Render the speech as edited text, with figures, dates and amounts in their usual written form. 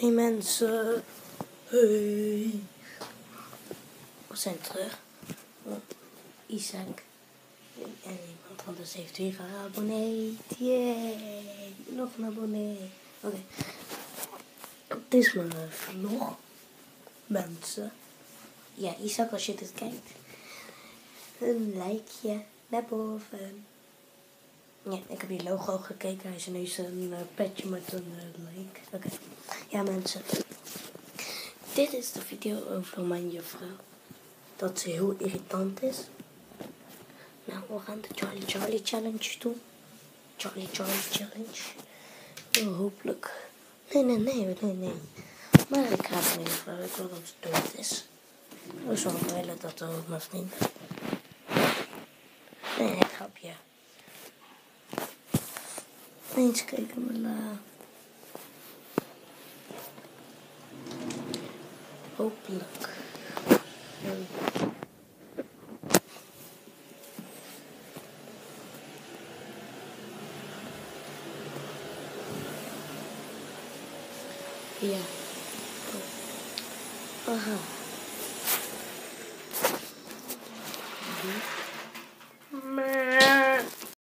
Hey mensen, hey. We zijn terug. Isaac en iemand anders heeft weer geabonneerd. Yay, nog een abonnee. Oké. Het is mijn vlog, mensen. Ja, Isaac, als je dit kijkt, een likeje naar boven. Ja, ik heb je logo gekeken. Hij is ineens een petje met een like. Oké. Ja, mensen. Dit is de video over mijn juffrouw. Dat ze heel irritant is. Nou, we gaan de Charlie Challenge doen. Charlie Challenge. Oh, hopelijk. Nee. Maar ik ga het niet vragen. Ik wil dat ze dood is. Ik zou wel willen dat ook mijn vriend. Nee, grapje. Eens kijken, maar hopelijk. Ja. Aha.